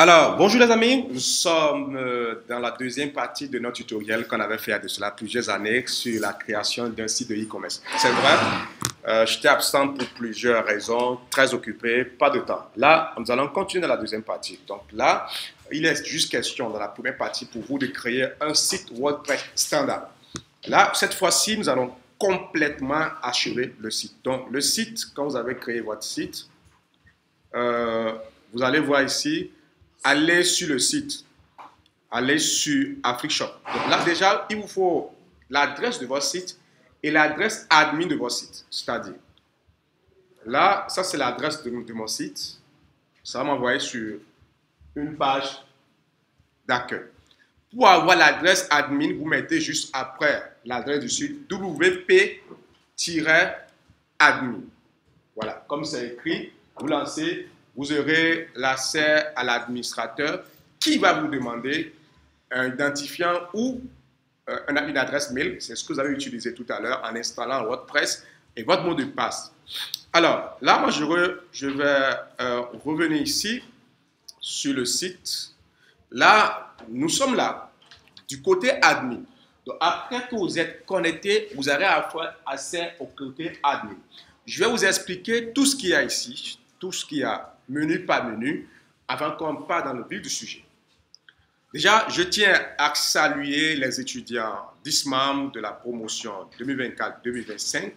Alors, bonjour les amis, nous sommes dans la deuxième partie de notre tutoriel qu'on avait fait il y a de cela plusieurs années sur la création d'un site de e-commerce. C'est vrai, j'étais absent pour plusieurs raisons, très occupé, pas de temps. Là, nous allons continuer dans la deuxième partie. Donc là, il est juste question dans la première partie pour vous de créer un site WordPress standard. Là, cette fois-ci, nous allons complètement achever le site. Donc, le site, quand vous avez créé votre site, vous allez voir ici, allez sur le site, allez sur AfriShop. Donc là, déjà, il vous faut l'adresse de votre site et l'adresse admin de votre site. C'est-à-dire, là, ça c'est l'adresse de mon site. Ça va m'envoyer sur une page d'accueil. Pour avoir l'adresse admin, vous mettez juste après l'adresse du site wp-admin. Voilà, comme c'est écrit, vous lancez, vous aurez l'accès à l'administrateur qui va vous demander un identifiant ou une adresse mail. C'est ce que vous avez utilisé tout à l'heure en installant WordPress et votre mot de passe. Alors, là, moi, je vais revenir ici sur le site. Là, nous sommes là, du côté admin. Donc, après que vous êtes connecté, vous aurez accès au côté admin. Je vais vous expliquer tout ce qu'il y a ici, tout ce qu'il y a, menu par menu, avant qu'on parte dans le vif du sujet. Déjà, je tiens à saluer les étudiants d'ISMAM de la promotion 2024-2025.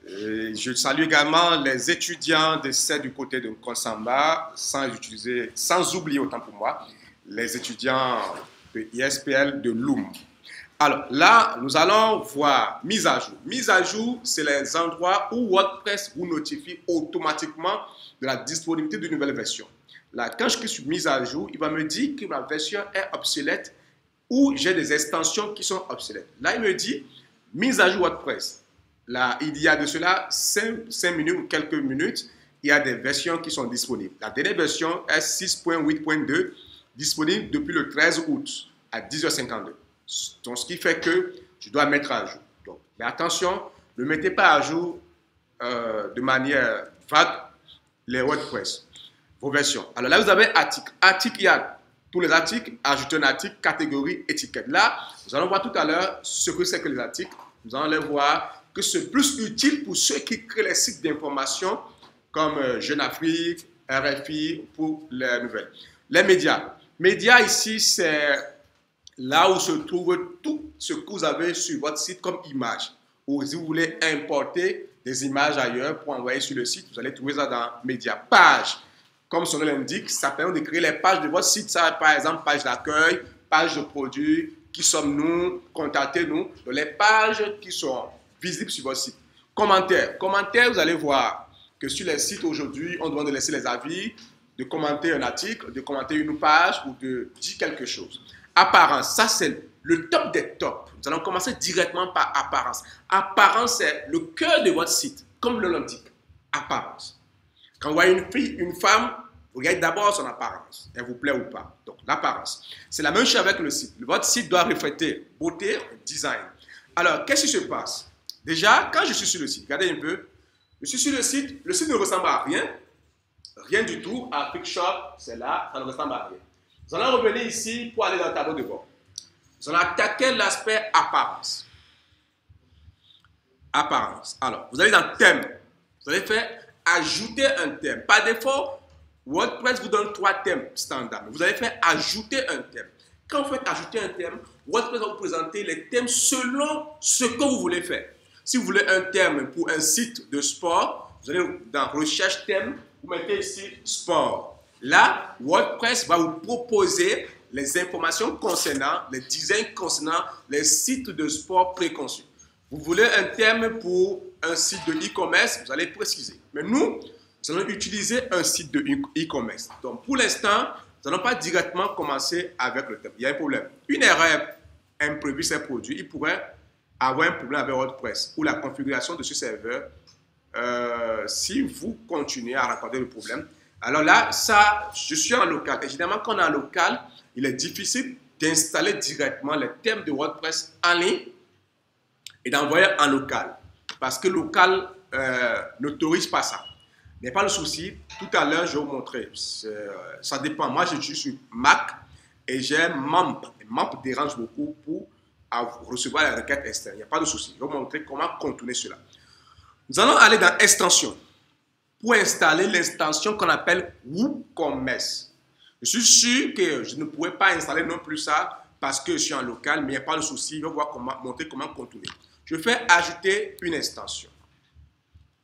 Je salue également les étudiants de celle du côté de Konsamba, sans oublier autant pour moi, les étudiants de ISPL de Loum. Alors là, nous allons voir mise à jour. Mise à jour, c'est les endroits où WordPress vous notifie automatiquement de la disponibilité d'une nouvelle version. Là, quand je clique sur mise à jour, il va me dire que ma version est obsolète ou j'ai des extensions qui sont obsolètes. Là, il me dit mise à jour WordPress. Là, il y a de cela 5 minutes ou quelques minutes, il y a des versions qui sont disponibles. La dernière version est 6.8.2, disponible depuis le 13 août à 10h52. Donc, ce qui fait que je dois mettre à jour. Donc, mais attention, ne mettez pas à jour de manière vague les WordPress, vos versions. Alors là, vous avez article. Article, il y a tous les articles, ajouter un article, catégorie, étiquette. Là, nous allons voir tout à l'heure ce que c'est que les articles. Nous allons les voir que c'est plus utile pour ceux qui créent les sites d'information comme Jeune Afrique, RFI, pour les nouvelles. Les médias. Médias ici, c'est là où se trouve tout ce que vous avez sur votre site comme image. Ou si vous voulez importer des images ailleurs pour envoyer sur le site, vous allez trouver ça dans Médias. Page, comme son nom l'indique, ça permet de créer les pages de votre site. Ça, par exemple, page d'accueil, page de produits, qui sommes-nous, contactez-nous. Donc, les pages qui sont visibles sur votre site. Commentaires. Commentaires, vous allez voir que sur les sites aujourd'hui, on demande de laisser les avis, de commenter un article, de commenter une page ou de dire quelque chose. Apparence, ça c'est le top des tops. Nous allons commencer directement par apparence. Apparence, c'est le cœur de votre site, comme le nom l'indique. Apparence. Quand vous voyez une fille, une femme, vous regardez d'abord son apparence. Elle vous plaît ou pas. Donc, l'apparence. C'est la même chose avec le site. Votre site doit refléter beauté, design. Alors, qu'est-ce qui se passe? Déjà, quand je suis sur le site, regardez un peu. Je suis sur le site ne ressemble à rien. Rien du tout. AfriShop, c'est là, ça ne ressemble à rien. Nous allons revenir ici pour aller dans le tableau de bord. Nous allons attaquer l'aspect apparence. Apparence. Alors, vous allez dans thème. Vous allez faire ajouter un thème. Par défaut, WordPress vous donne 3 thèmes standards. Vous allez faire ajouter un thème. Quand vous faites ajouter un thème, WordPress va vous présenter les thèmes selon ce que vous voulez faire. Si vous voulez un thème pour un site de sport, vous allez dans recherche thème, vous mettez ici sport. Là, WordPress va vous proposer les informations concernant, les designs concernant les sites de sport préconçus. Vous voulez un thème pour un site de e-commerce, vous allez préciser. Mais nous allons utiliser un site de e-commerce. Donc, pour l'instant, nous n'allons pas directement commencer avec le thème. Il y a un problème. Une erreur imprévue s'est produite. Il pourrait avoir un problème avec WordPress ou la configuration de ce serveur. Si vous continuez à raconter le problème, alors là, ça, je suis en local. Et généralement, quand on est en local, il est difficile d'installer directement les thèmes de WordPress en ligne et d'envoyer en local. Parce que local n'autorise pas ça. Mais pas de souci, tout à l'heure, je vais vous montrer. Ça dépend. Moi, je suis sur Mac et j'ai MAMP. MAMP dérange beaucoup pour recevoir la requête externe. Il n'y a pas de souci. Je vais vous montrer comment contourner cela. Nous allons aller dans Extension pour installer l'extension qu'on appelle WooCommerce. Je suis sûr que je ne pourrais pas installer non plus ça parce que je suis en local, mais il n'y a pas de souci. Je vais voir montrer comment contourner. Je fais ajouter une extension.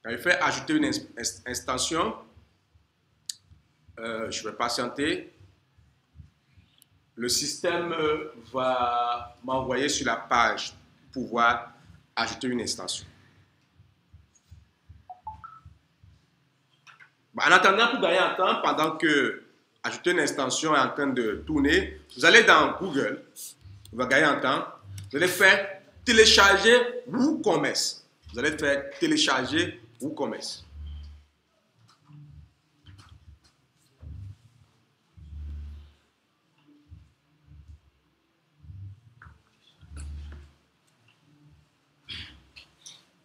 Quand je fais ajouter une extension, je vais patienter. Le système va m'envoyer sur la page pour pouvoir ajouter une extension. En attendant, pour gagner en temps, pendant que ajouter une extension est en train de tourner, vous allez dans Google, vous allez gagner en temps, vous allez faire télécharger WooCommerce. Vous allez faire télécharger WooCommerce.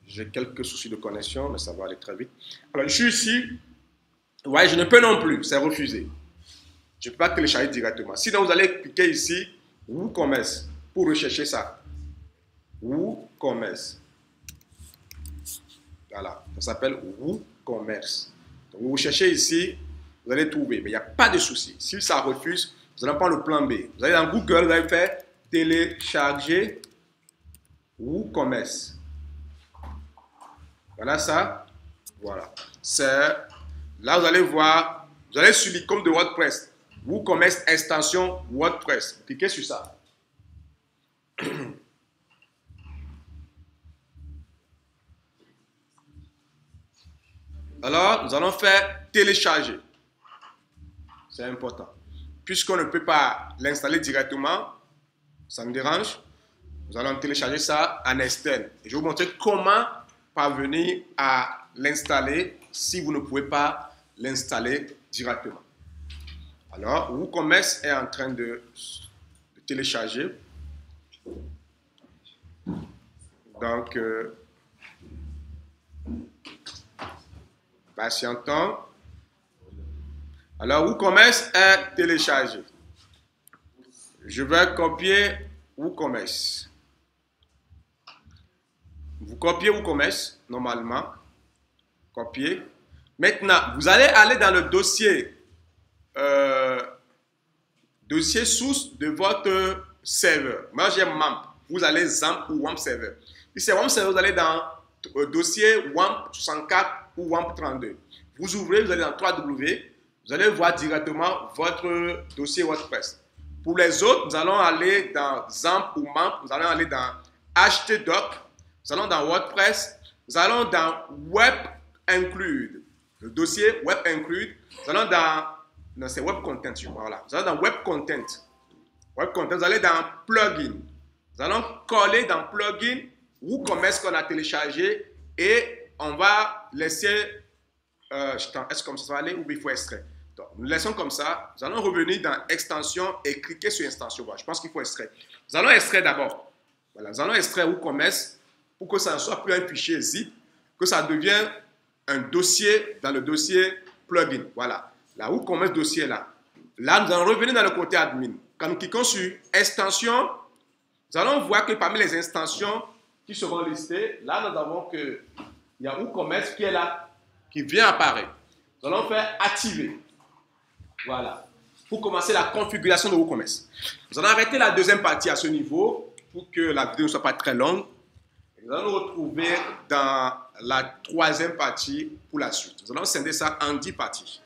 J'ai quelques soucis de connexion, mais ça va aller très vite. Alors, je suis ici. Ouais, je ne peux non plus, c'est refusé. Je ne peux pas télécharger directement. Sinon, vous allez cliquer ici, WooCommerce, pour rechercher ça. WooCommerce. Voilà, ça s'appelle WooCommerce. Donc, vous cherchez ici, vous allez trouver, mais il n'y a pas de souci. Si ça refuse, vous allez prendre le plan B. Vous allez dans Google, vous allez faire télécharger WooCommerce. Voilà ça. Voilà. Là, vous allez voir, vous allez sur l'icône de WordPress. WooCommerce extension WordPress. Cliquez sur ça. Alors, nous allons faire télécharger. C'est important. Puisqu'on ne peut pas l'installer directement, ça me dérange. Nous allons télécharger ça en externe. Et je vais vous montrer comment parvenir à l'installer si vous ne pouvez pas l'installer directement. Alors, WooCommerce est en train de télécharger. Donc, patientons. Alors, WooCommerce est téléchargé. Je vais copier WooCommerce. Vous copiez WooCommerce, normalement. Copier. Maintenant, vous allez aller dans le dossier source de votre serveur. Moi, j'ai WAMP. Vous allez ZAMP ou WAMP serveur. Si c'est WAMP serveur, vous allez dans le dossier WAMP 64 ou WAMP 32. Vous ouvrez, vous allez dans 3W. Vous allez voir directement votre dossier WordPress. Pour les autres, nous allons aller dans ZAMP ou MAMP. Nous allons aller dans htdoc. Nous allons dans WordPress. Nous allons dans Web Include. Le dossier Web Include. Nous allons dans... Non, c'est Web Content. Voilà. Vous allez dans Web Content. Web Content. Vous allez dans Plugin. Nous allons coller dans Plugin WooCommerce qu'on a téléchargé et on va laisser... est-ce que ça va aller ou il faut extraire? Donc, nous laissons comme ça. Nous allons revenir dans Extension et cliquer sur Extension. Voilà, je pense qu'il faut extraire. Nous allons extraire d'abord. Voilà, nous allons extraire WooCommerce pour que ça ne soit plus un fichier zip, que ça devienne un dossier dans le dossier plugin. Voilà, la WooCommerce dossier là. Là, nous allons revenir dans le côté admin. Quand nous cliquons sur Extension, nous allons voir que parmi les extensions qui seront listées, là, nous avons que il y a WooCommerce qui est là, qui vient apparaître. Nous allons faire activer. Voilà. Pour commencer la configuration de WooCommerce. Nous allons arrêter la deuxième partie à ce niveau pour que la vidéo ne soit pas très longue. Nous allons nous retrouver dans la troisième partie pour la suite. Nous allons scinder ça en 10 parties.